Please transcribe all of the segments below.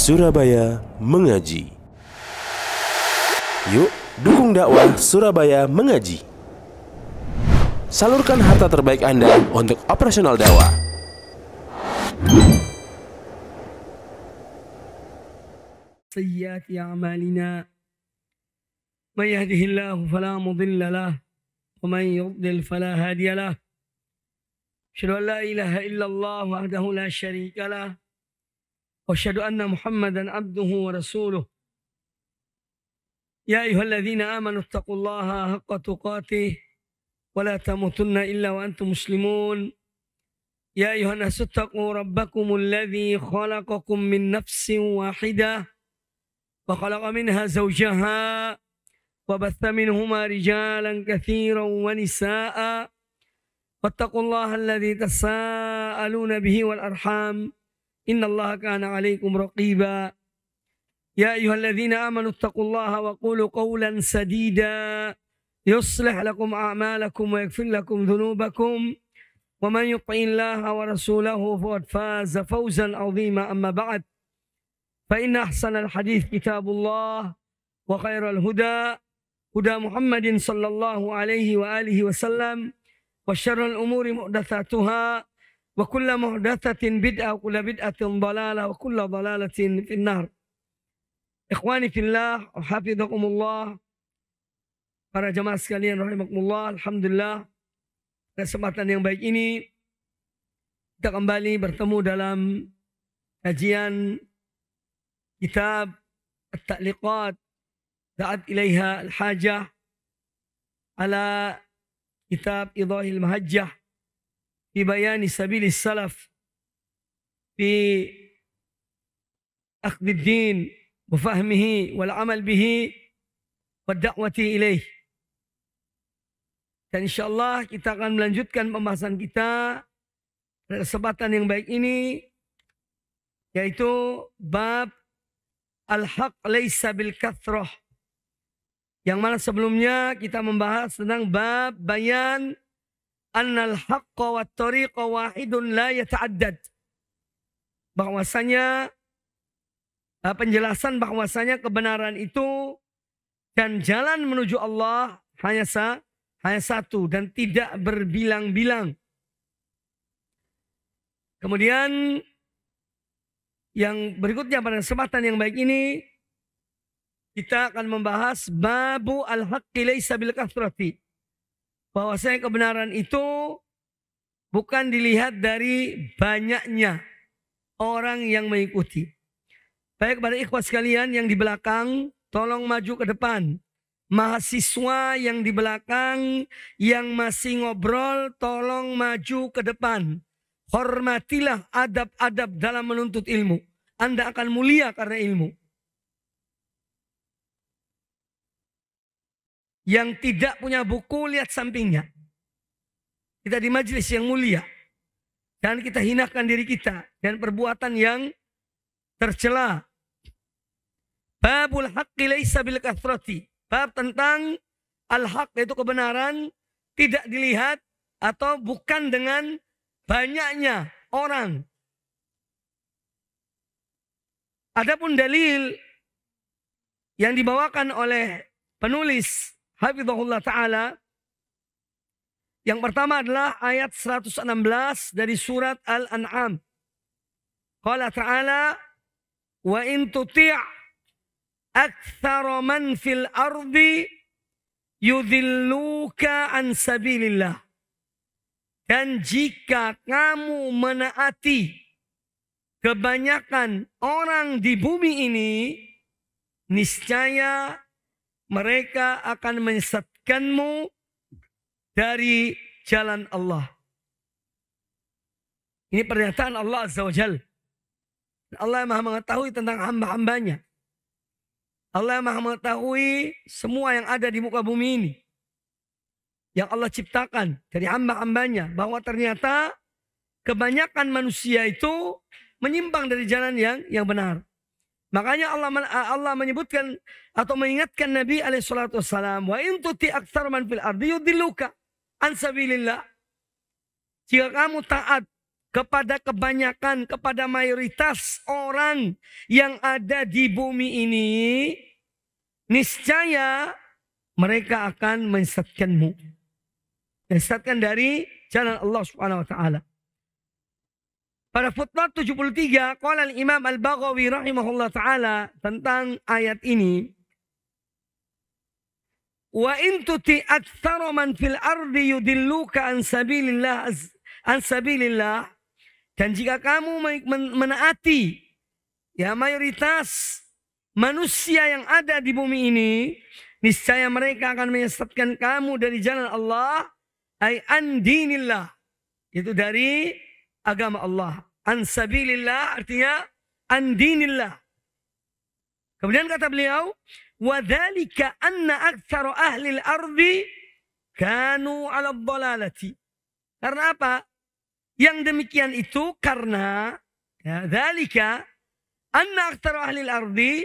Surabaya Mengaji. Yuk, dukung dakwah Surabaya Mengaji. Salurkan harta terbaik Anda untuk operasional dakwah. سيئات أعمالنا من يهده الله فلا مضل له ومن يضلل فلا هادي له أشهد أن لا إله إلا الله وحده لا شريك له وأشهد أن محمدا عبده ورسوله يا أيها الذين آمنوا اتقوا الله حق تقاته ولا تموتن إلا وأنتم مسلمون يا أيها الناس اتقوا ربكم الذي خلقكم من نفس واحدة وخلق منها زوجها وبث منهما رجالا كثيرا ونساء واتقوا الله الذي تساءلون به والأرحام إن الله كان عليكم رقيبا يا أيها الذين آمنوا اتقوا الله وقولوا قولا سديدا يصلح لكم أعمالكم ويغفر لكم ذنوبكم ومن يطع الله ورسوله فقد فاز فوزا عظيما أما بعد فإن أحسن الحديث كتاب الله وخير الهدى هدى محمد صلى الله عليه وآله وسلم وشر الأمور محدثاتها وكل محدثة بدعة وكل بدعة ضلالة وكل ضلالة في النار. Ikhwani fillah, hafizakumullah, para jamaah sekalian rahimakumullah. Alhamdulillah, kesempatan yang baik ini kita kembali bertemu dalam kajian kitab At-Ta'liqat Da'at Ilaiha Al-Hajah ala kitab Idahil Mahajjah fi bayani sabilis salaf fi akhdid din wa fahmihi wal amal bihi wa da'wati ilaih. Dan insyaallah kita akan melanjutkan pembahasan kita pada kesempatan yang baik ini, yaitu bab al-haq laisa bil kathrah, yang mana sebelumnya kita membahas tentang bab bayan annal haqqa wat tariqa wahidun la yata'addad, bahwasanya penjelasan bahwasanya kebenaran itu dan jalan menuju Allah hanya satu dan tidak berbilang-bilang. Kemudian yang berikutnya pada kesempatan yang baik ini kita akan membahas babu al-haqqi laisa bil kathrati, bahwasanya kebenaran itu bukan dilihat dari banyaknya orang yang mengikuti. Baik kepada ikhwah sekalian yang di belakang, tolong maju ke depan. Mahasiswa yang di belakang yang masih ngobrol, tolong maju ke depan. Hormatilah adab-adab dalam menuntut ilmu. Anda akan mulia karena ilmu. Yang tidak punya buku, lihat sampingnya. Kita di majelis yang mulia. Dan kita hinakan diri kita dan perbuatan yang tercela. Babul haqqi laisa bil kathrati. Bab tentang al-haq, yaitu kebenaran, tidak dilihat atau bukan dengan banyaknya orang. Adapun dalil yang dibawakan oleh penulis hafizahullah ta'ala, yang pertama adalah ayat 116 dari surat Al-An'am. Qala ta'ala, wa in tuti' aktsara man fil ardi yudhilluka an sabilillah. Dan jika kamu menaati kebanyakan orang di bumi ini, niscaya mereka akan menyesatkanmu dari jalan Allah. Ini pernyataan Allah Azza wa Jalla. Allah yang maha mengetahui tentang hamba-hambanya. Allah yang maha mengetahui semua yang ada di muka bumi ini, yang Allah ciptakan dari hamba-hambanya, bahwa ternyata kebanyakan manusia itu menyimpang dari jalan yang benar. Makanya Allah menyebutkan atau mengingatkan Nabi alaihissalam, wa in tuti aktsar man fil ardi yudilluka an sabilillah. Jika kamu taat kepada kebanyakan, kepada mayoritas orang yang ada di bumi ini, niscaya mereka akan menyesatkanmu. Menyesatkan dari jalan Allah Subhanahu wa taala. Pada footnote 73, qala al-Imam Al-Baghawi rahimahullah taala tentang ayat ini, wa in tuti aktsara man fil ardi yudilluka an sabilillah dan jika kamu menaati ya mayoritas manusia yang ada di bumi ini, niscaya mereka akan menyesatkan kamu dari jalan Allah, ay an dinillah, itu dari agama Allah. An sabilillah artinya an dinillah. Kemudian kata beliau, wa dzalika anna aktsara ahli al-ardi kanu 'ala dhalalati. Karena apa? Yang demikian itu karena ya dzalika anna aktsara ahli al-ardi,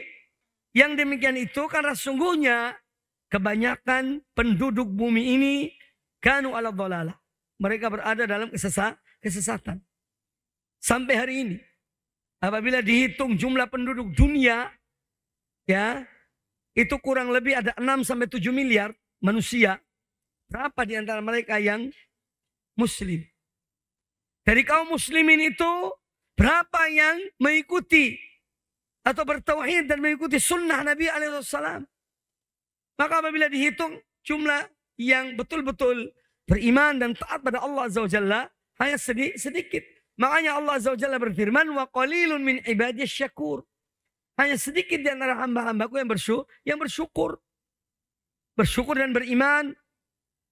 yang demikian itu karena sungguhnya kebanyakan penduduk bumi ini kanu 'ala dhalalah. Mereka berada dalam kesesatan. Sampai hari ini, apabila dihitung jumlah penduduk dunia, ya, itu kurang lebih ada 6-7 miliar manusia. Berapa di antara mereka yang muslim? Dari kaum muslimin itu, berapa yang mengikuti atau bertauhid dan mengikuti sunnah Nabi SAW? Maka apabila dihitung jumlah yang betul-betul beriman dan taat pada Allah Azza wa Jalla, hanya sedikit. Makanya Allah Azza wa Jalla berfirman, wa qalilun min ibadiyas syakur. Hanya sedikit di antara hamba-hambaku yang bersyukur. Bersyukur dan beriman.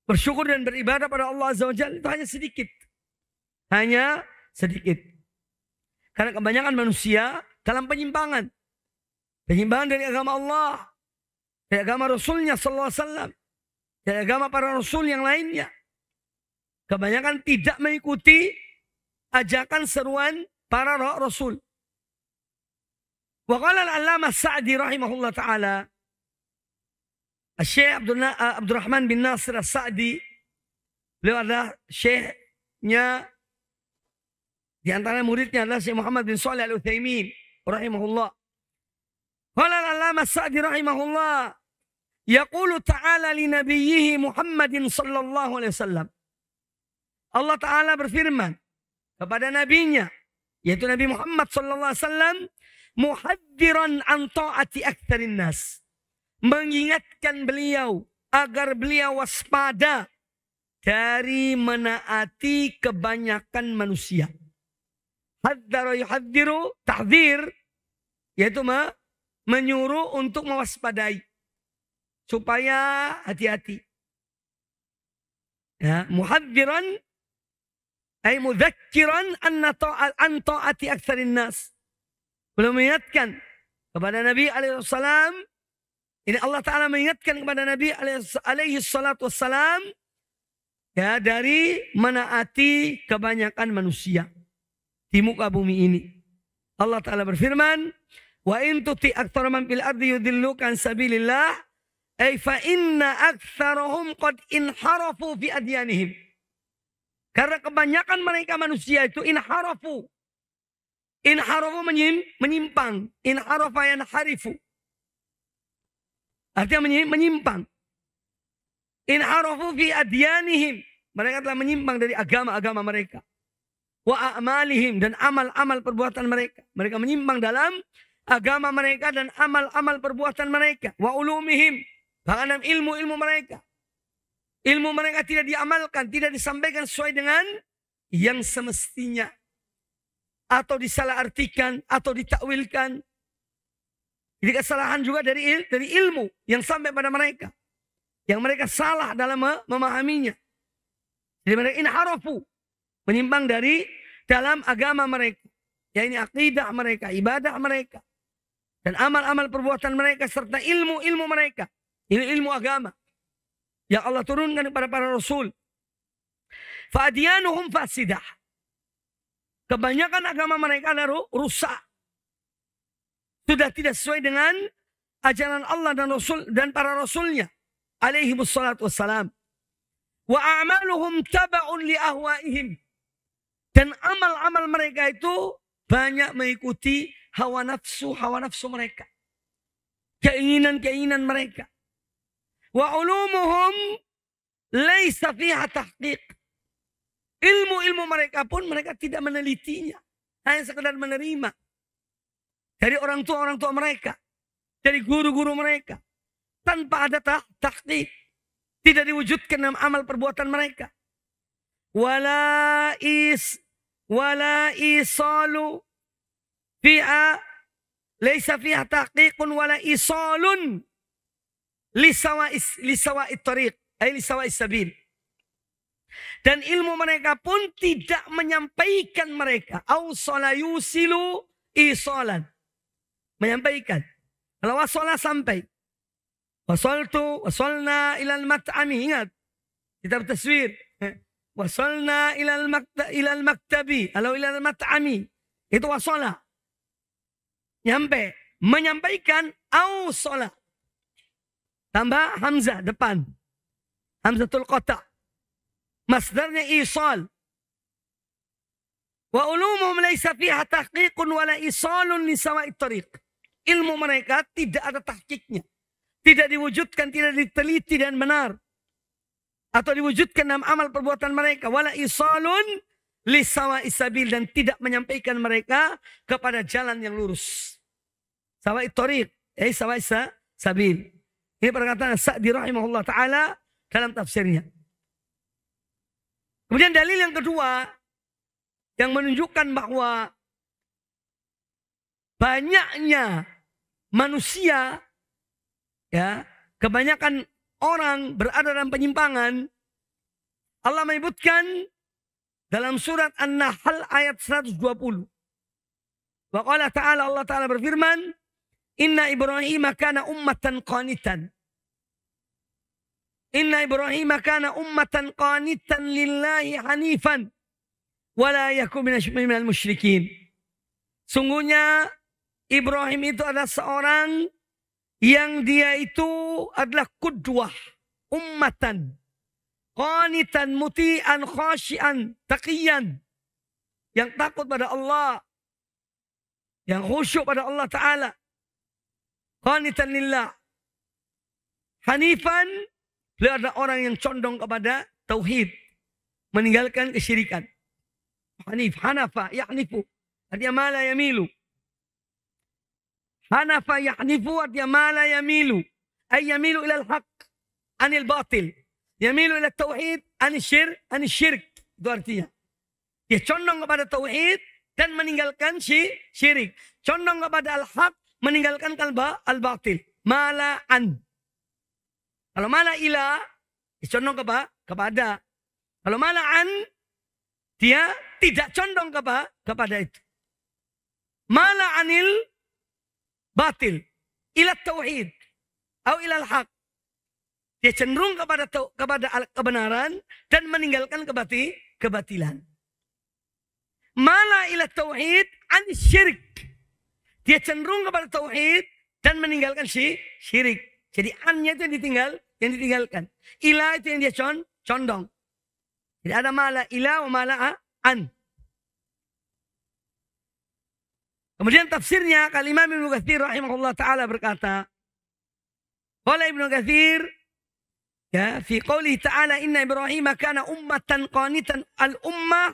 Bersyukur dan beribadah pada Allah Azza wa Jalla. Itu hanya sedikit. Hanya sedikit. Karena kebanyakan manusia dalam penyimpangan. Penyimpangan dari agama Allah. Dari agama Rasulnya sallallahu alaihi wasallam. Dari agama para Rasul yang lainnya. Kebanyakan tidak mengikuti ajakan seruan para Rasul. Wa qala al-Allamah Sa'di rahimahullah ta'ala, Syekh Abdurrahman bin Nasir As-Sa'di, beliau adalah syekhnya, di antara muridnya adalah Syekh Muhammad bin Shalih Al-Utsaimin rahimahullah. Qala al-Allamah Sa'di rahimahullah, yaqulu ta'ala li nabiyhi Muhammadin sallallahu alaihi wasallam. Allah Ta'ala berfirman kepada nabinya, yaitu Nabi Muhammad sallallahu alaihi wasallam, muhadziran an ta'ati aktsarin nas, mengingatkan beliau agar beliau waspada dari menaati kebanyakan manusia. Hadzara yuhadziru, tahdzir, yaitu menyuruh untuk mewaspadai supaya hati-hati. Ya, muhadziran ay mudzakiran an ta'ati aktsarin nas. Belum mengingatkan kepada Nabi alaihissalam. Ini Allah Ta'ala mengingatkan kepada Nabi alaihissalam ya, dari menaati kebanyakan manusia di muka bumi ini. Allah Ta'ala berfirman, wa in tuti aktsara man fil ardi yudilluka an sabilillah ay fa inna aktsarahum qad inharafu fi adyanihim. Karena kebanyakan mereka manusia itu inharafu. Inharafu menyimpang. Inharafa yanharifu. Artinya menyimpang. Inharafu fi adyanihim. Mereka telah menyimpang dari agama-agama mereka. Wa a'malihim, dan amal-amal perbuatan mereka. Mereka menyimpang dalam agama mereka dan amal-amal perbuatan mereka. Wa ulumihim, bahkan dalam ilmu-ilmu mereka. Ilmu mereka tidak diamalkan, tidak disampaikan sesuai dengan yang semestinya. Atau disalahartikan, atau ditakwilkan. Jadi kesalahan juga dari ilmu yang sampai pada mereka. Yang mereka salah dalam memahaminya. Jadi mereka inharafu, menyimpang dari dalam agama mereka. Ya, ini akidah mereka, ibadah mereka. Dan amal-amal perbuatan mereka serta ilmu-ilmu mereka. Ini ilmu agama yang Allah turunkan kepada para Rasul. Fa'adyanuhum fasidah. Kebanyakan agama mereka adalah rusak. Sudah tidak sesuai dengan ajaran Allah dan Rasul dan para Rasulnya. Alaihi wassalatu wassalam. Wa a'maluhum taba'un li ahwaihim. Dan amal-amal mereka itu banyak mengikuti hawa nafsu mereka. Keinginan-keinginan mereka. Wa ulumuhum laisa fiha tahqiq. Ilmu-ilmu mereka pun mereka tidak menelitinya. Hanya sekedar menerima. Dari orang tua mereka. Dari guru-guru mereka. Tanpa ada tahqiq. Tidak diwujudkan dalam amal perbuatan mereka. Wala isalu fiha laisa fiha tahqiqun wala isalun lisawa'it tariq ay lisawa'is sabil. Dan ilmu mereka pun tidak menyampaikan mereka. Awsala yusilu isalan. Menyampaikan. Kalau wasala sampai. Wasalna ilal mat'ami. Ingat. Kitab taswir. Wasalna ilal maktabi. Kalau ilal mat'ami. Itu wasala. Nyampe. Menyampaikan awsala. Tambah hamzah depan. Hamzatul qata'. Masdarnya isal. Wa ulumuhum laisa fiha tahqiqun wala isalun li sawa'it tariq. Ilmu mereka tidak ada tahqiqnya. Tidak diwujudkan, tidak diteliti dan benar. Atau diwujudkan dalam amal perbuatan mereka. Wala isalun li sawa'is sabil. Dan tidak menyampaikan mereka kepada jalan yang lurus. Sawa'it tariq. Sawa'is sabil. Ini perkataan Sa'di rahimahullah ta'ala dalam tafsirnya. Kemudian dalil yang kedua yang menunjukkan bahwa banyaknya manusia, ya, kebanyakan orang berada dalam penyimpangan. Allah menyebutkan dalam surat An-Nahl ayat 120. Wa qala ta'ala, Allah Ta'ala berfirman, Inna Ibrahim kana ummatan qanitan. Inna Ibrahim kana ummatan qanitan lillahi hanifan wala yakun minal musyrikin. Sungguhnya Ibrahim itu adalah seorang yang dia itu adalah qudwah, ummatan qanitan muti'an khasyian taqiyan, yang takut pada Allah, yang khusyuk pada Allah Ta'ala, qanitan lillah, hanifan. Beliau adalah orang yang condong kepada tauhid, meninggalkan kesyirikan. Hanif, hanafa, yahnifu, artinya mala yamilu. Hanafa yahnifu artinya mala yamilu. Ay yamilu ilal haq, anil batil. Yamilu ilal tauhid, anil syirk. Itu artinya. Dia condong kepada tauhid dan meninggalkan syirik. Condong kepada al-haq, meninggalkan al-batil. Mala'an. Kalau mala ila, condong kepada. Kalau mala'an, dia tidak condong kepada itu. Mala'anil batil. Ila tauhid. Atau ilal haq. Dia cenderung kepada kebenaran dan meninggalkan kebatilan. Mala ila tauhid an syirik. Dia cenderung kepada tauhid dan meninggalkan syirik. Jadi annya itu yang ditinggalkan. Ila itu yang dia condong. Jadi ada mala ila wa mala an. Kemudian tafsirnya Imam Ibnu Katsir rahimahullah taala berkata, qala Ibnu Katsir, ya, fi qouli ta'ala inna Ibrahim kana ummatan qanitan, al-ummah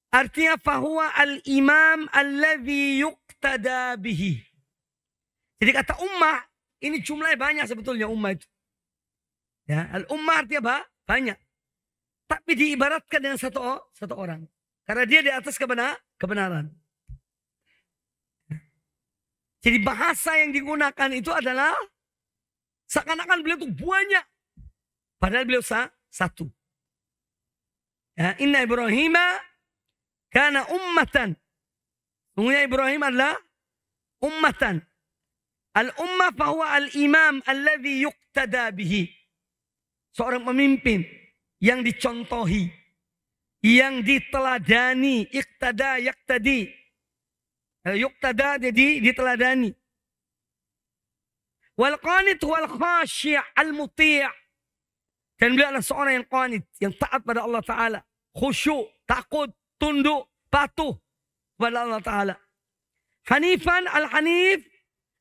artinya fahuwa al-imam alladhi yuqtada bihi. Jadi kata ummah ini jumlahnya banyak sebetulnya ummah itu. Ya, al-ummah artinya apa? Banyak. Tapi diibaratkan dengan satu orang. Karena dia di atas kebenaran. Jadi bahasa yang digunakan itu adalah seakan-akan beliau itu banyak. Padahal beliau satu. Ya, inna Ibrahim kana ummatan. Sungguhnya Ibrahim adalah ummatan. Al-ummah fahuwa al-imam alladhi yuqtada bihi. Seorang pemimpin yang dicontohi, yang diteladani, iqtada yaqtadi. Yuqtada jadi diteladani. Wal qanit wal khasyi' al-muti'. Dan beliau adalah seorang yang qanit, yang taat pada Allah Ta'ala. Khusyuk, takut, tunduk, patuh kepada Allah Ta'ala. Hanifan, al-hanif,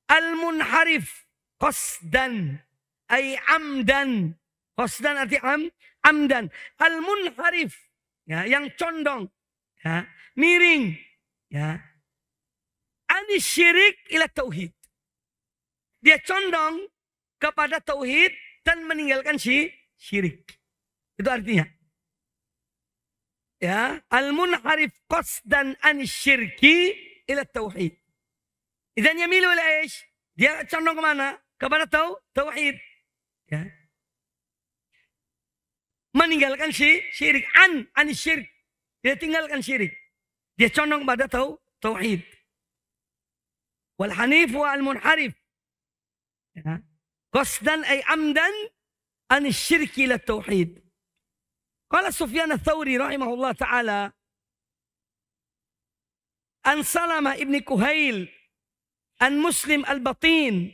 al-munharif, qasdan, ay amdan. Qasdan arti amdan. Al-munharif, ya, yang condong, ya, miring, ya. Anis syirik ila tauhid. Dia condong kepada tauhid dan meninggalkan syirik. Itu artinya. Ya, al-munharif qasdan anis syirki ila tauhid. Idzan yamilu ila ish? Dia condong kemana? Kepada tauhid. Ya. Meninggalkan syirik. Anis syirik. Dia tinggalkan syirik. Dia condong pada tauhid. Wal hanif wa al-munharif. Ya. Qasdan ay amdan anis syirki ila tauhid. Qala Sufyan ats-Tsauri rahimahullah ta'ala an Salamah ibn Kuhail an Muslim al-Batin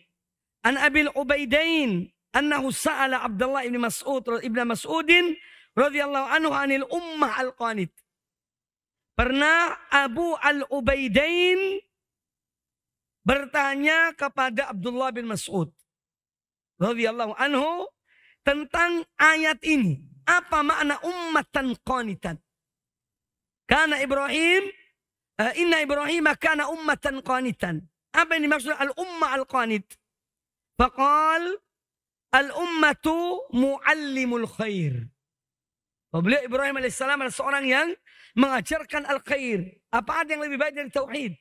an Abil Ubaidain annahu sa'ala Abdullah ibn Mas'udin radhiyallahu anhu anil ummah al-qanit. Pernah Abu al-Ubaidain bertanya kepada Abdullah bin Mas'ud radhiyallahu anhu tentang ayat ini. Apa makna ummatan qanitan? Karena Ibrahim, inna Ibrahim kana ummatan qanitan. Apa yang dimaksud al-ummah al-qanit? Faqal al-ummatu muallimul khair. Beliau Ibrahim alaihissalam adalah seorang yang mengajarkan al-khair. Apa ada yang lebih baik dari tauhid?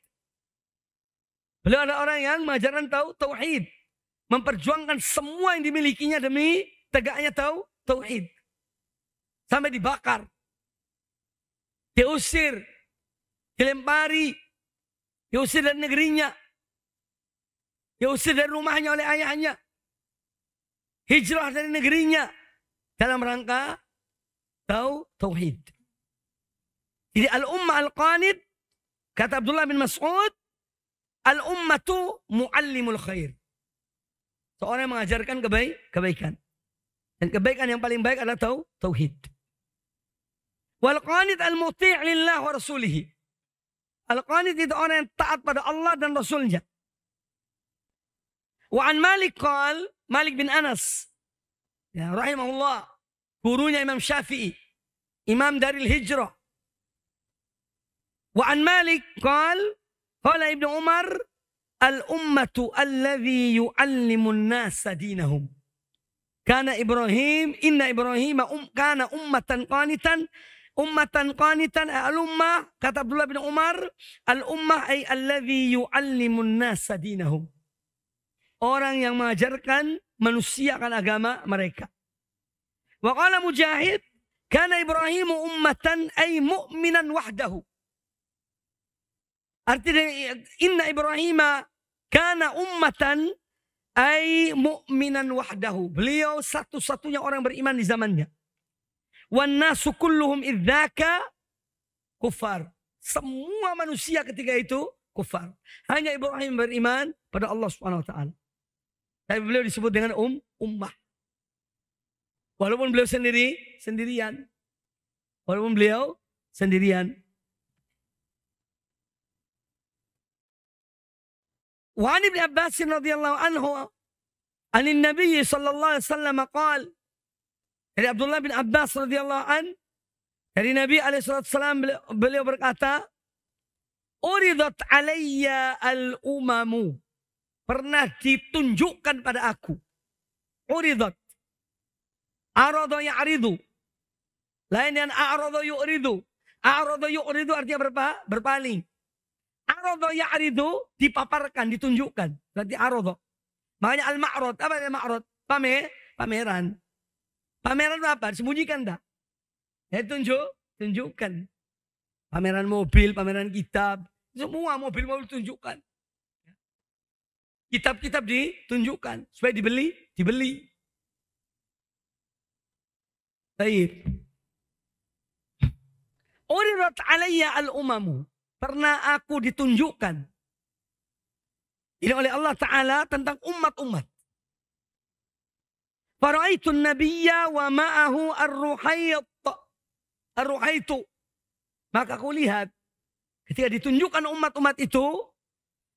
Beliau adalah orang yang mengajarkan tauhid. Memperjuangkan semua yang dimilikinya demi tegaknya tauhid. Sampai dibakar. Diusir. Dilempari. Diusir dari negerinya. Diusir dari rumahnya oleh ayahnya. Hijrah dari negerinya. Dalam rangka tauhid. Jadi al-ummah al-qanit. Kata Abdullah bin Mas'ud. Al-ummatu muallimul khair. Seorang yang mengajarkan kebaikan. Dan kebaikan yang paling baik adalah tauhid. Wal qanit al-muti' lillah wa rasulih. Al-qanit itu orang yang taat pada Allah dan Rasulnya. Wa an Malik qal, Malik bin Anas, ya, rahimahullah, gurunya Imam Syafi'i, imam dari hijrah. Wa an Malik qal, qala Ibnu Umar, al-ummatu alladhi yu'allimun nasa dinahum. Kana Ibrahim, inna Ibrahim kana ummatan qanitan. Ummatan qanitan al-ummah, kata Abdullah bin Umar, al-ummah ay alladhi yu'allimun nasa dinahum. Orang yang mengajarkan manusia akan agama mereka. Wa qala Mujahid, kana Ibrahim ummatan ay mu'minan wahdahu. Artinya inna Ibrahim kana ummatan ay mu'minan wahdahu. Beliau satu-satunya orang beriman di zamannya. Wan nasu kulluhum idzaka kufar. Semua manusia ketika itu kufar. Hanya Ibrahim beriman pada Allah Subhanahu wa taala. Tapi beliau disebut dengan ummah. Walaupun beliau sendirian. Walaupun beliau sendirian. Wa an Ibnu Abbas radhiyallahu anhu anin Nabi sallallahu alaihi wasallam qaal. Dari Abdullah bin Abbas radhiyallahu an, dari Nabi alaihi wasallam beliau berkata, "Uridat alayya al-umamu." Pernah ditunjukkan pada aku. Uridat. Arada ya'ridu. Lain dengan a'rada yu'ridu. A'rada yu'ridu artinya berpaling. Arada ya'ridu dipaparkan, ditunjukkan. Berarti arada. Makanya al-ma'rad. Apa yang ma'rad? Pameran. Pameran apa? Disembunyikan tak? Ya tunjukkan. Pameran mobil, pameran kitab. Semua mobil-mobil tunjukkan. Kitab-kitab ditunjukkan. Supaya dibeli. Baik. Uridat alayya al-umamu. Pernah aku ditunjukkan. Ini oleh Allah Ta'ala tentang umat-umat. Fara'aitun nabiyya wa ma'ahu ar-ruhaitu. Maka aku lihat ketika ditunjukkan umat-umat itu,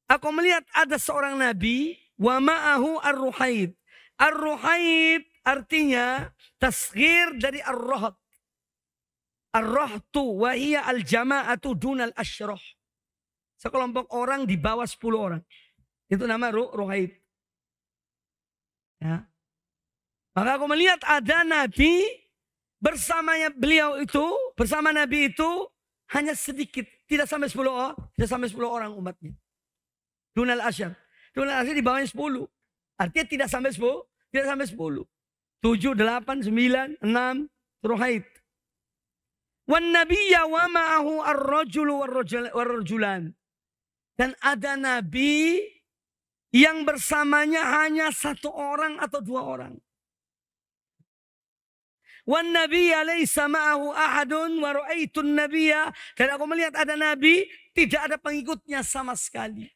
aku melihat ada seorang nabi wa ma'ahu ar-ruhaid. Ar-ruhaid artinya tasghir dari ar-rahat. Ar-rahtu wa hiya al-jama'atu dunal asyrah. Sekelompok orang di bawah 10 orang. Itu nama ruhaid. Ya. Maka aku melihat ada nabi bersamanya beliau itu, bersama nabi itu hanya sedikit, tidak sampai 10 orang, tidak sampai 10 orang umatnya. Dunal asyar. Dunal asyar di bawahnya 10. Artinya tidak sampai 10, tidak sampai 10. 7, 8, 9, 6 ruhaid. Wan nabiyya wa ma'ahu ar-rajulu war-rajulan. Dan ada nabi yang bersamanya hanya 1 orang atau 2 orang. Wan nabiyya laysa ma'ahu ahadun wa ra'aitun nabiyya. Dan aku melihat ada nabi tidak ada pengikutnya sama sekali.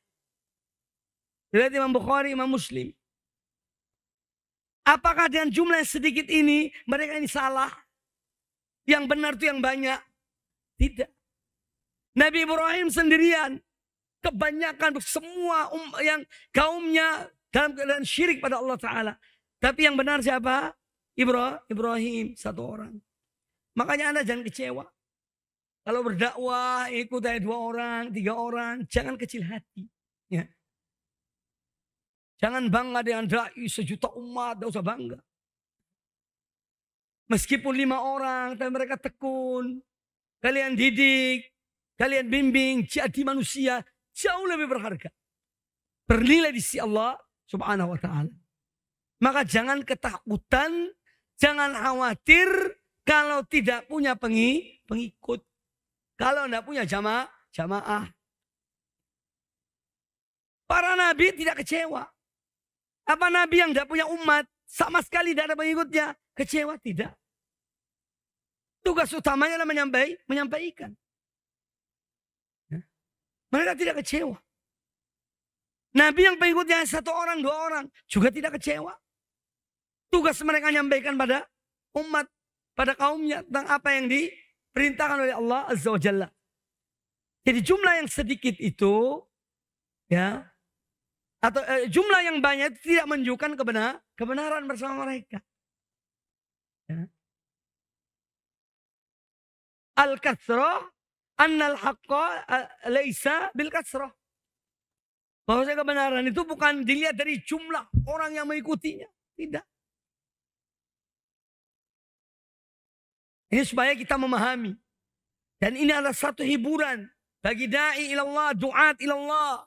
Lihat Imam Bukhari, Imam Muslim. Apakah dengan jumlah yang sedikit ini mereka ini salah? Yang benar itu yang banyak? Tidak. Nabi Ibrahim sendirian. Kebanyakan semua yang kaumnya dalam keadaan syirik pada Allah Ta'ala. Tapi yang benar siapa? Ibrahim 1 orang. Makanya Anda jangan kecewa. Kalau berdakwah ikut ada 2 orang, 3 orang. Jangan kecil hati. Ya. Jangan bangga dengan dai 1 juta umat. Tidak usah bangga. Meskipun 5 orang, tapi mereka tekun. Kalian didik, kalian bimbing, jadi manusia jauh lebih berharga. Bernilai di sisi Allah Subhanahu wa ta'ala. Maka jangan ketakutan, jangan khawatir kalau tidak punya pengikut. Kalau tidak punya jamaah. Para nabi tidak kecewa. Apa nabi yang tidak punya umat, sama sekali tidak ada pengikutnya? Kecewa? Tidak. Tugas utamanya adalah menyampaikan. Ya. Mereka tidak kecewa. Nabi yang pengikutnya 1 orang, 2 orang juga tidak kecewa. Tugas mereka menyampaikan pada umat, pada kaumnya tentang apa yang diperintahkan oleh Allah Azza wa Jalla. Jadi jumlah yang sedikit itu, ya, atau jumlah yang banyak tidak menunjukkan kebenaran bersama mereka. Ya. Al-kasrah annal haqqa laisa bil kasrah. Bahwasanya kebenaran itu bukan dilihat dari jumlah orang yang mengikutinya. Tidak. Ini supaya kita memahami. Dan ini adalah satu hiburan bagi da'i ilallah, du'at ilallah.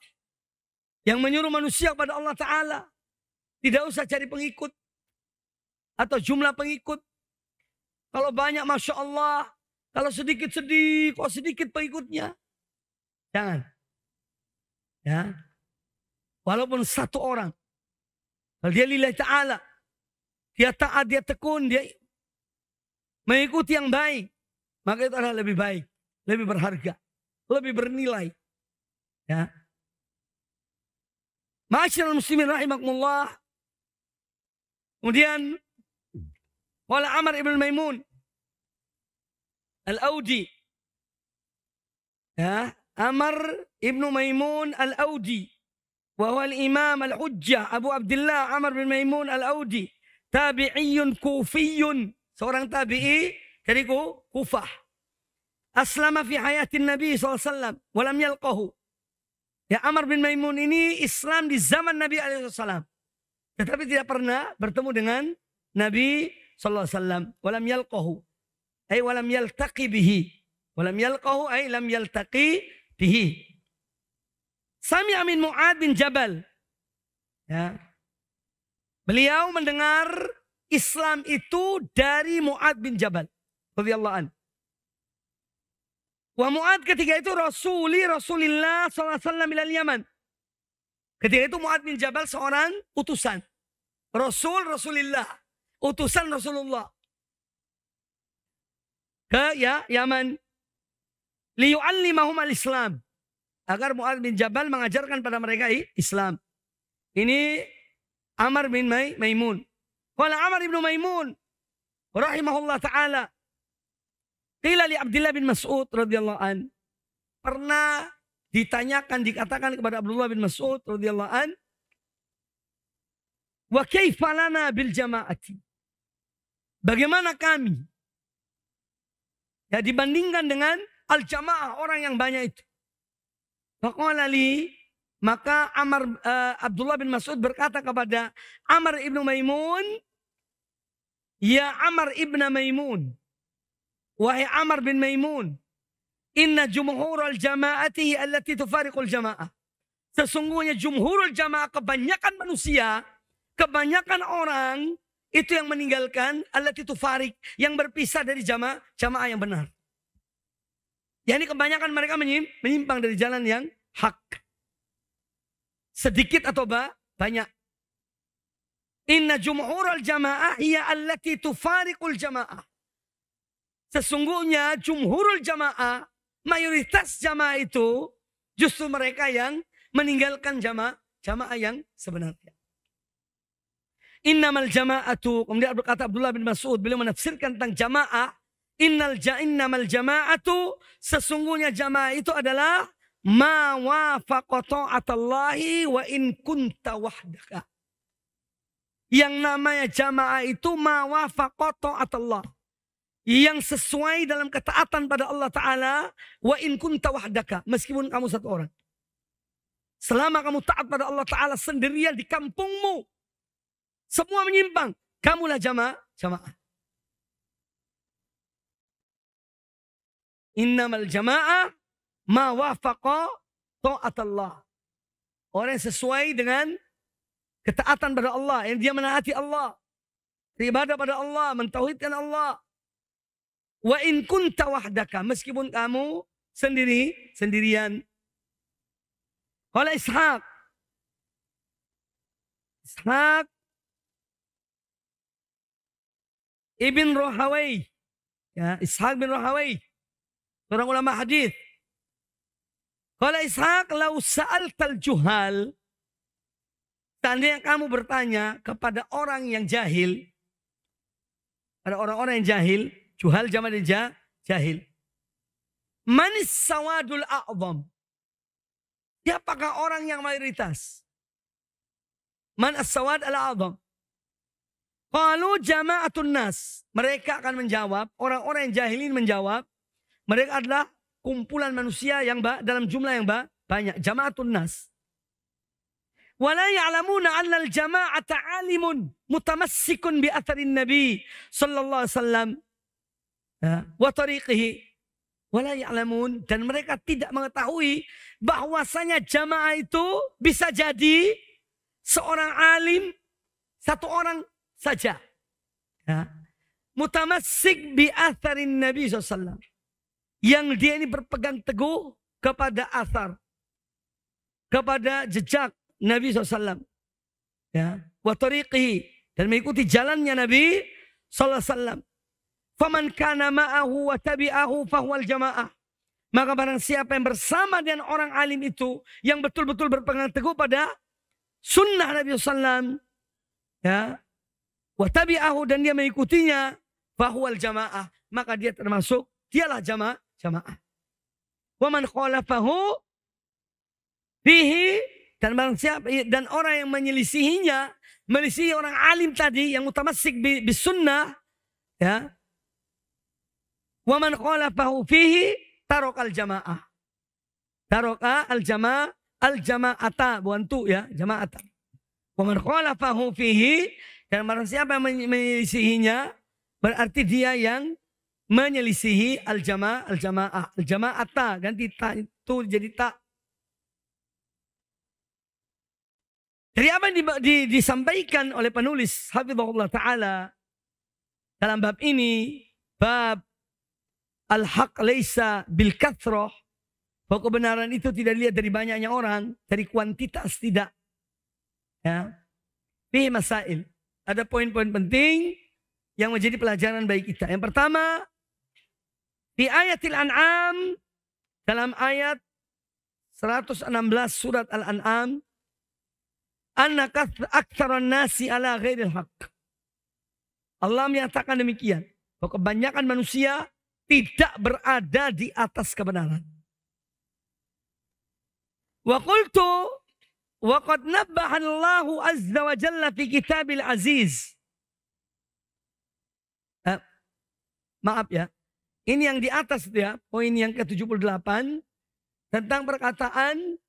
Yang menyuruh manusia kepada Allah Ta'ala. Tidak usah cari pengikut. Atau jumlah pengikut. Kalau banyak Masya Allah. Kalau sedikit sedih. Kok sedikit pengikutnya. Jangan. Ya. Walaupun 1 orang. Kalau dia lillahi ta'ala. Dia taat, dia tekun. Dia mengikuti yang baik. Maka itu adalah lebih baik. Lebih berharga. Lebih bernilai. Ya. Ma'asyiral muslimin rahimakumullah. Kemudian wala Amr ibn Maimun Al-Audi. Ya, Amr ibn Maimun Al-Audi. Wa huwa al-Imam Al-Hujjah Abu Abdullah Amr bin Maimun Al-Audi. Tabi'iyun kufiyun. Seorang tabi'i dari Kufah. Aslama fi hayatin Nabi SAW. Walam yalqahu. Ya, Amr bin Maimun ini Islam di zaman Nabi SAW. Tetapi tidak pernah bertemu dengan Nabi SAW. Walam yalqahu. Ay walam yaltaqi bihi. Walam yalqahu ay lam yaltaqi bihi. Sami'a min Mu'ad bin Jabal. Ya. Beliau mendengar Islam itu dari Mu'ad bin Jabal. Radhiyallahu anhu. Wa Mu'ad ketika itu Rasulillah SAW ilal Yaman. Ketika itu Mu'ad bin Jabal seorang utusan. Rasulillah. Utusan Rasulullah. Ke Yaman. Liyu'allimahum al-Islam. Agar Mu'ad bin Jabal mengajarkan pada mereka Islam. Ini Amr bin Maimun. Wala Amr ibn Maimun. Rahimahullah ta'ala. Qila li Abdullah bin Mas'ud radhiyallahu an. Pernah dikatakan kepada Abdullah bin Mas'ud radhiyallahu an, wa kaifa lana bil jama'ati? Bagaimana kami ya dibandingkan dengan al-jamaah, orang yang banyak itu? Faqala li, maka Abdullah bin Mas'ud berkata kepada Amr ibnu Maimun, ya Amr ibnu Maimun, wahai Amr bin Maimun, inna jumhurul jama'ati allati tufariqul jama'ah. Sesungguhnya jumhurul jamaah, kebanyakan manusia, kebanyakan orang itu yang meninggalkan allati tufarik, yang berpisah dari jamaah yang benar. Yani kebanyakan mereka menyimpang dari jalan yang hak. Sedikit atau banyak. Inna jumhurul jamaah hiya allati tufariqul jamaah. Sesungguhnya jumhurul jamaah, mayoritas jamaah itu justru mereka yang meninggalkan jamaah yang sebenarnya. Innamal jama'atu, kemudian berkata Abdullah bin Mas'ud, beliau menafsirkan tentang jamaah. Innamal jama'atu, sesungguhnya jamaah itu adalah ma wafaqa ta'atallahi wa in kunta wahdaka. Yang namanya jamaah itu ma wafaqa ta'atallah, yang sesuai dalam ketaatan pada Allah Ta'ala, wa in kunta wahdaka, meskipun kamu satu orang. Selama kamu taat pada Allah Ta'ala sendirian di kampungmu, semua menyimpang, kamulah jamaah. Innamal jama'ah ma wafaqa ta'atallah. Orang yang sesuai dengan ketaatan pada Allah, yang dia menaati Allah, beribadah pada Allah, mentauhidkan Allah. Wa in kunta wahdaka, meskipun kamu sendirian. Qala Ishaq ibn Rahawai, ya, Ishaq bin Rahawai, seorang ulama hadis. Qala Ishaq, lau sa'altal juhal, seandainya kamu bertanya kepada orang yang jahil, ada orang-orang yang jahil, juhal jamak dari jahil. Manis sawadul a'zam, siapakah orang yang mayoritas? Man as-sawad al-a'zam. Qalu jama'atun nas, mereka akan menjawab, orang-orang yang jahilin menjawab, mereka adalah kumpulan manusia yang dalam jumlah yang banyak, jama'atun nas. Wala ya'lamuna 'anna al-jama'ata 'alimun mutamassikun bi atharin nabi sallallahu alaihi wasallam wa tariqihi. Wala ya'lamun, dan mereka tidak mengetahui bahwasanya jamaah itu bisa jadi seorang alim, satu orang saja. Ya. Mutamassik bi atharin nabi sallallahu alaihi wasallam, yang dia ini berpegang teguh kepada athar, kepada jejak Nabi SAW. Ya. Wa tariqihi, dan mengikuti jalannya Nabi SAW. Faman kana ma'ahu wa tabi'ahu fahuwal jama'ah. Maka barang siapa yang bersama dengan orang alim itu, yang betul-betul berpegang teguh pada sunnah Nabi SAW, ya, wa tabi'ahu, dan dia mengikutinya, fahuwal jama'ah, maka dia termasuk, dialah jamaah. Wa man khalafahu fihi, dan barang siapa, dan orang yang menyelisihinya, menyelisihi orang alim tadi yang mutamassik bis sunnah, ya, wa man khalafahu fihi tarokal jamaah. Taroka al-jama'ata, bukan tu, ya, jama'ata. Wa man khalafahu fihi, dan barang siapa yang menyelisihinya, berarti dia yang menyelisihi al-jama'ata, ganti ta itu jadi tak. Jadi apa yang disampaikan oleh penulis hafizahullah ta'ala dalam bab ini, bab al-haq laisa bil kathrah, bahwa kebenaran itu tidak dilihat dari banyaknya orang, dari kuantitas tidak. Ya. Fi masail, ada poin-poin penting yang menjadi pelajaran bagi kita. Yang pertama, di ayatil An'am, dalam ayat 116 surat Al-An'am, anna aktsaran nasi ala ghairil haq. Allah menyatakan demikian, bahwa kebanyakan manusia tidak berada di atas kebenaran. Wa qultu wa qad nabbaha Allahu azza wa jalla fi kitabil aziz. Maaf ya. Ini yang di atas itu ya, poin yang ke-78 tentang perkataan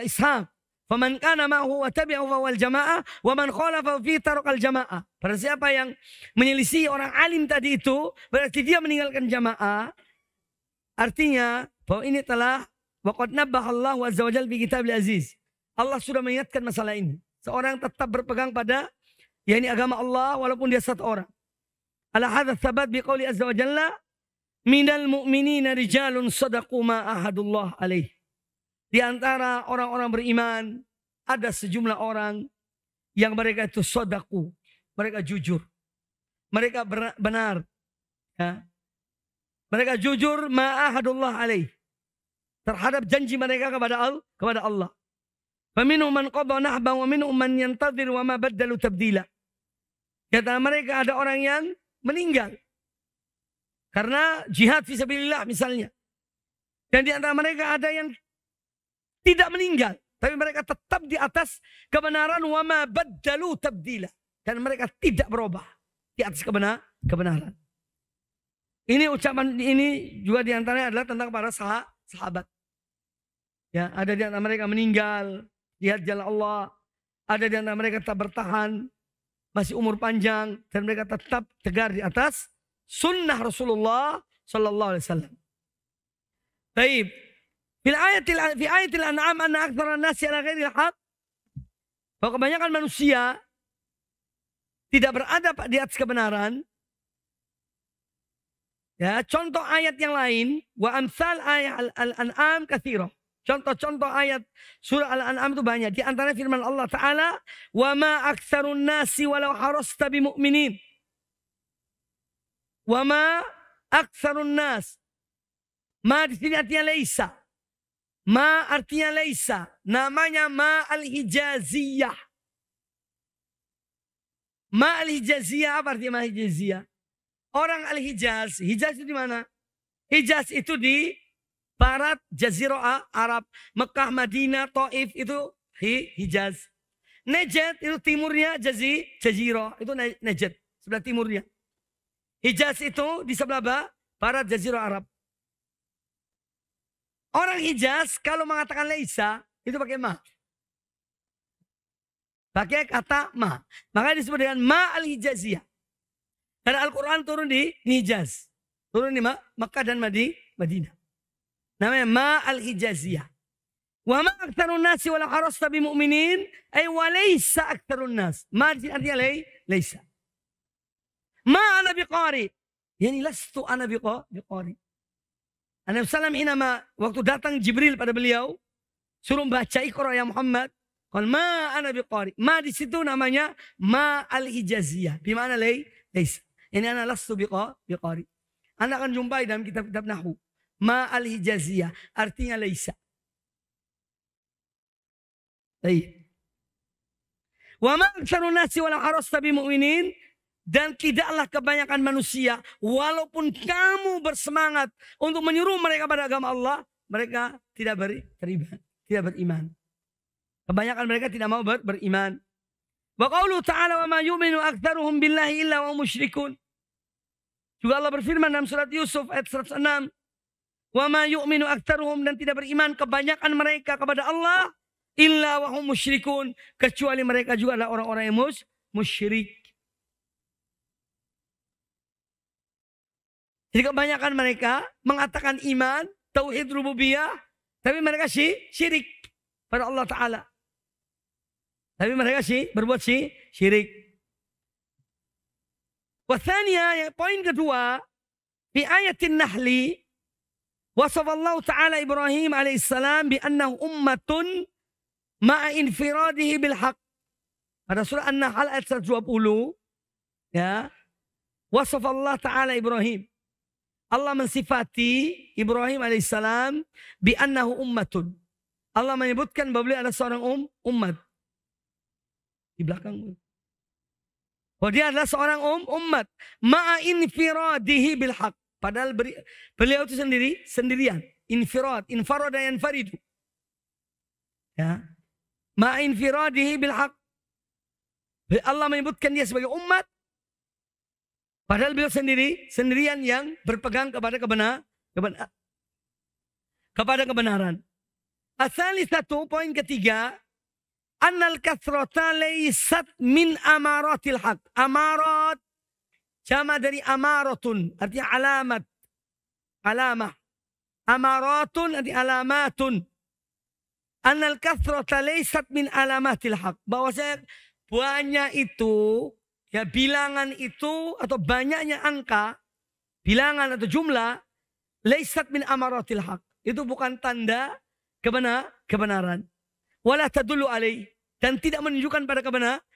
Ishaq. Faman kana ma'hu wa tabi'ahu fawal jama'ah wa man khalafa fi tarakal jama'ah. Pada siapa yang menyelisih orang alim tadi itu, berarti dia meninggalkan jamaah. Artinya bahwa ini telah waqad nabbaha Allah azza wa jalla fi kitabil aziz. Allah sudah mengingatkan masalah ini. Seorang tetap berpegang pada yakni agama Allah walaupun dia satu orang. Ala hadza tsabat biqauli azza wa jalla minal mu'minina rijalun sadaqu ma ahadullah alaih. Di antara orang-orang beriman ada sejumlah orang yang mereka itu sodaku, mereka jujur, mereka benar, ya. Mereka jujur ma'ahadullah alaih terhadap janji mereka kepada Allah. Faminhum man qadha nahban wa minhum man yantadhir wa ma baddalu tabdila. Di antara mereka ada orang yang meninggal karena jihad fisabilillah misalnya. Dan di antara mereka ada yang tidak meninggal, tapi mereka tetap di atas kebenaran, wa ma baddalu tabdila, dan mereka tidak berubah di atas kebenaran. Ini ucapan ini juga di antaranya adalah tentang para sahabat. Ya, ada di antara mereka meninggal jihad jalan Allah, ada di antara mereka tetap bertahan, masih umur panjang, dan mereka tetap tegar di atas sunnah Rasulullah sallallahu alaihi wasallam. Baik. Fi ayatil an'am anna aktsara an-nasi ala ghairil haq. Bahwa kebanyakan manusia tidak berada di atas kebenaran. Ya, contoh ayat yang lain, wa amsal ayat al-an'am katsira. Contoh-contoh ayat surah Al-An'am itu banyak. Di antara firman Allah Ta'ala, wa ma aktsarun nasi walau harasta bimu'minin. Wa ma aktsarun nas. Ma di sini artinya laisa. Ma artinya laisa, namanya ma al-hijaziyah. Ma al-hijaziyah, apa artinya ma al-hijaziyah? Orang al-Hijaz, Hijaz itu di mana? Hijaz itu di barat Jazirah Arab, Mekah, Madinah, Taif itu Hijaz. Najd itu timurnya Jazirah, itu Najd, sebelah timurnya. Hijaz itu di sebelah barat Jazirah Arab. Orang Hijaz kalau mengatakan laisa itu pakai ma. Pakai kata ma. Maka disebut dengan ma al-hijaziyah. Karena Al-Quran turun di Hijaz. Turun di Makkah dan Madinah. Namanya ma al-hijaziyah. Wa ma aktsarun nasi wala harasta bimu'minin ay wa laysa aktsarun nas. Ma artinya laisa. Ma ana biqari. Yani lastu ana biqari. Nabi Sallam waktu datang Jibril pada beliau, suruh baca Iqra ya Muhammad. Kalau ma ana biqari. Ma di situ namanya ma al-hijaziyah. Bimana laisa. Ini ana lastu biqari. Anda akan jumpai dalam kitab-kitab nahwu. Ma al-hijaziyah artinya laisa. Baik. Wa ma aktsarun nasi wala harasta bimu'minin. Dan tidaklah kebanyakan manusia, walaupun kamu bersemangat untuk menyuruh mereka pada agama Allah, mereka tidak beriman. Kebanyakan mereka tidak mau beriman. Wa qauluhu ta'ala wa ma yu'minu aktsaruhum billahi illa wa musyrikun. Juga Allah berfirman dalam surat Yusuf ayat 106. Wa ma yu'minu aktsaruhum, dan tidak beriman kebanyakan mereka kepada Allah illa wa hum musyrikun, kecuali mereka juga adalah orang-orang yang musyrik. Jadi kebanyakan mereka mengatakan iman, tauhid rububiyah, tapi mereka syirik pada Allah Ta'ala. Tapi mereka berbuat syirik. Wathaniya, poin kedua, di ayatin Nahli, wasafallahu Ta'ala Ibrahim alaihissalam bi'annahu ummatun ma'a infiradihi bilhaq. Pada surah An-Nahl ayat 120, ya, wasafallahu Ta'ala Ibrahim. Allah mensifati Ibrahim alaihissalam bi'annahu ummatun. Allah menyebutkan bahwa beliau adalah seorang umat. Di belakang. Bahwa dia adalah seorang umat. Ma'a infiradihi bilhaq. Padahal beliau itu sendirian. Infarada yanfaridu. Ya. Ma infiradihi bil haq. Allah menyebutkan dia sebagai umat. Padahal beliau sendirian yang berpegang kepada kebenaran. Ats-tsalitsatu, poin ketiga, annal kathrata laysat min amaratil haq. Amarat jama dari amaratun, artinya alamah. Amaratun artinya alamatun. Annal kathrata laysat min alamatil haq. Bahwasanya banyak itu, ya bilangan itu atau banyaknya angka, bilangan atau jumlah, laysat min amaratil haq. Itu bukan tanda kebenaran. Wala tadullu alaih, dan tidak menunjukkan pada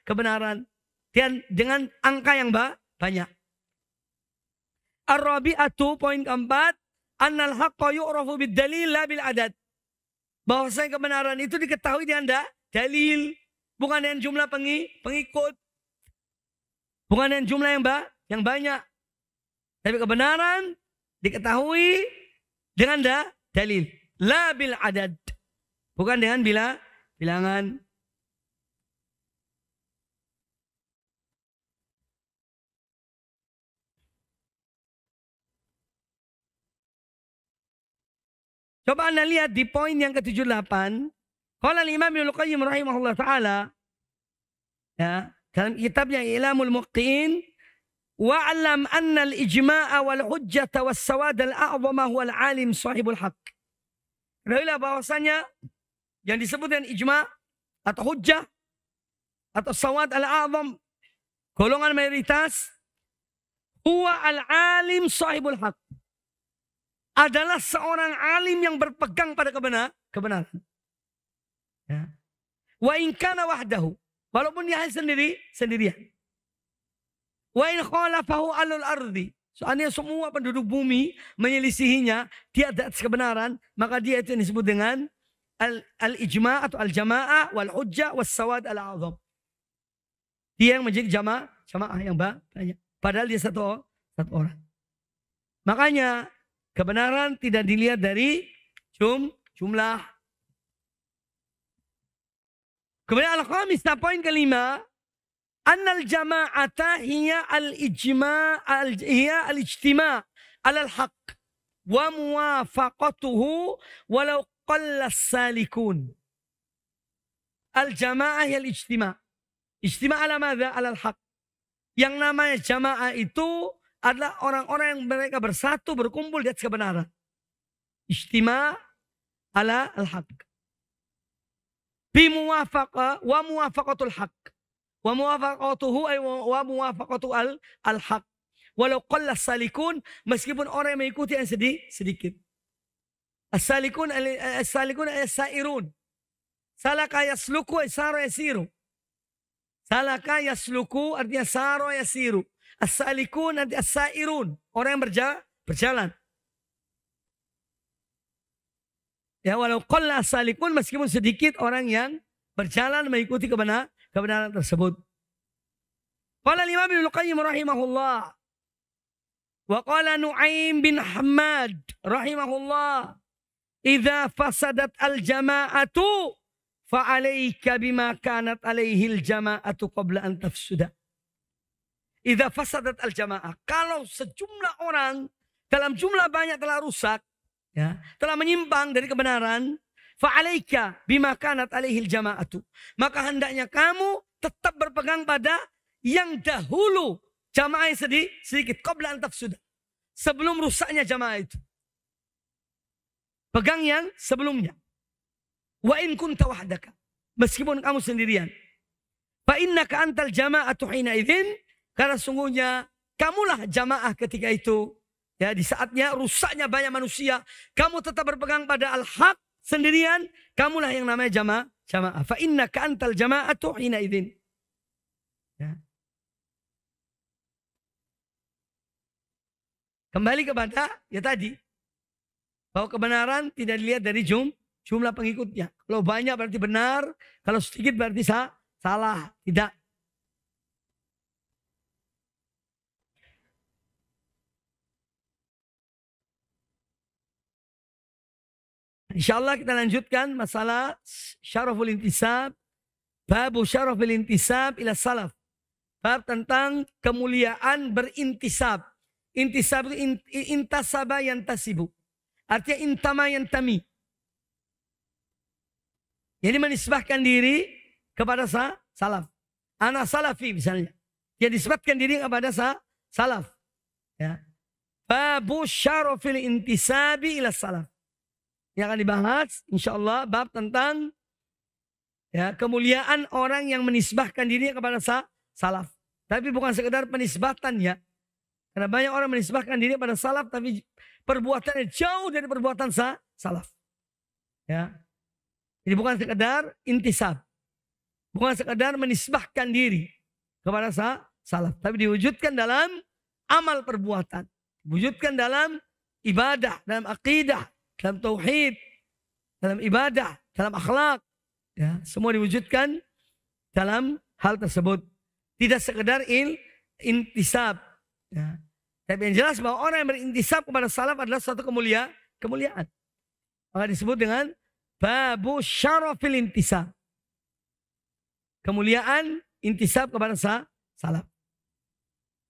kebenaran. Dan dengan angka yang banyak. Ar-rabi'atu, poin keempat, annal haqqa yu'rafu bid-dalil la bil adad. Bahwasanya kebenaran itu diketahui dengan dalil, bukan dengan jumlah pengikut. Bukan dengan jumlah yang banyak. Tapi kebenaran diketahui dengan dalil, la bil adad. Bukan dengan bilangan. Coba Anda lihat di poin yang ke-78. Qala al-Imam Ibnu Qayyim rahimahullah taala, ya, dalam kitabnya Ilamul Muqtiin, wa'lam anna al-ijma'a wal hujjata was sawad al-a'zama huwa al-alim sahibul haqq. Ketahuilah bahwasanya yang disebut dengan ijma' atau hujjah atau sawad al-a'zam, golongan mayoritas, huwa al-alim sahibul haqq, adalah seorang alim yang berpegang pada kebenaran. Ya. Wa in kana wahdahu, walaupun dia sendirian. Wa in khalafahu alul ardi, soalnya semua penduduk bumi menyelisihinya, dia di atas kebenaran, maka dia itu disebut dengan al-ijma' atau al-jama'ah wal hujjah was sawad al-a'zam. Dia yang menjadi jamaah yang banyak. Padahal dia satu orang. Makanya kebenaran tidak dilihat dari jumlah. Kemudian al-khamis, poin kelima, annal jama'ata hiya al-ijtima' ala al-haq wa muwafaqatuhu walau qalla as-salikun. Al-jama'ah hiya al-ijtima'. Ijtima' ala madza? Ala al-haq. Yang namanya jamaah itu adalah orang-orang yang mereka bersatu, berkumpul di atas kebenaran. Ijtima' ala al-haq. Bimuwafaqah wa muwafaqatul haq. Wa muwafaqatuhu ay wa muwafaqatu al-haq. Walau qalla salikun, meskipun orang yang mengikuti yang sedikit. As-salikun as-sairun. Salaka yasluku ay sara yasiru. Salaka yasluku artinya sara yasiru. As-salikun nanti as-sairun, orang yang berjalan. Ya, walau qalla as-salikun, meskipun sedikit orang yang berjalan mengikuti kebenaran tersebut. Qala al-Imam Ibnu Qayyim rahimahullah, wa qala Nu'aim bin Hammad rahimahullah, idza fasadat al-jama'atu fa 'alaika bima kanat 'alaihi al-jama'atu qabla an tafsuda. Idza fasadat al-jama'ah, kalau sejumlah orang dalam jumlah banyak telah rusak, ya, telah menyimpang dari kebenaran, fa'alaika bima kanat alaihi al-jama'atu, maka hendaknya kamu tetap berpegang pada yang dahulu jamaah yang sedikit, qabla an tafsuda, sebelum rusaknya jamaah itu. Pegang yang sebelumnya. Wa in kunta wahdaka, meskipun kamu sendirian. Fa innaka antal jama'atu hina idzin, karena sungguhnya kamulah jamaah ketika itu. Ya, di saatnya rusaknya banyak manusia, kamu tetap berpegang pada al-haq sendirian, kamulah yang namanya jamaah. Fa innaka antal jama'atu hina idzin. Ya. Kembali kepada ya tadi, bahwa kebenaran tidak dilihat dari jumlah pengikutnya. Kalau banyak berarti benar, kalau sedikit berarti salah. Tidak. Insyaallah kita lanjutkan masalah syaraful intisab. Babu syaraful intisab ila salaf. Bab tentang kemuliaan berintisab. Intisab itu intasaba yantasibu. Artinya intama yantami. Jadi menisbahkan diri kepada salaf. Anak salafi misalnya. Dia disebutkan diri kepada salaf. Ya. Babu syarafil intisabi ila salaf. Yang akan dibahas insyaallah bab tentang ya, kemuliaan orang yang menisbahkan dirinya kepada salaf. Tapi bukan sekedar penisbatan ya. Karena banyak orang menisbahkan diri pada salaf tapi perbuatannya jauh dari perbuatan salaf. Ya. Jadi bukan sekedar intisab. Bukan sekedar menisbahkan diri kepada salaf. Tapi diwujudkan dalam amal perbuatan. Diwujudkan dalam ibadah, dalam akidah, dalam tauhid, dalam ibadah, dalam akhlak. Ya, semua diwujudkan dalam hal tersebut. Tidak sekedar intisab. Ya. Tapi yang jelas bahwa orang yang berintisab kepada salaf adalah suatu kemuliaan. Maka disebut dengan babu syarafil intisab. Kemuliaan intisab kepada salaf.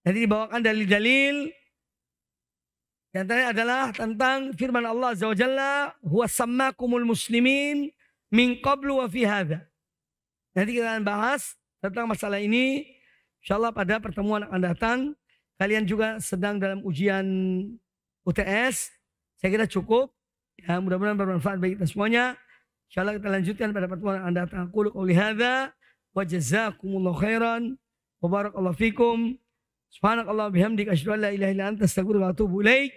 Jadi dibawakan dalil-dalil. Yang antaranya adalah tentang firman Allah Azza wa Jalla, huwa sammakumul muslimin min qablu wa fi hadha. Nanti kita akan bahas tentang masalah ini insyaallah pada pertemuan akan datang. Kalian juga sedang dalam ujian UTS. Saya kira cukup. Ya, mudah-mudahan bermanfaat bagi kita semuanya. Insyaallah kita lanjutkan pada pertemuan akan datang. Aqulu qouli hadza wa jazakumullahu khairan wa barakallahu fikum. Subhanakallah bihamdika asyhadu an la ilaha illa anta astaghfiruka wa atubu ilaik.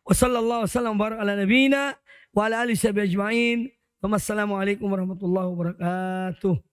Wa sallallahu wasallam barak ala nabiyyina wa ala alihi ajma'in. Wassalamualaikum warahmatullahi wabarakatuh.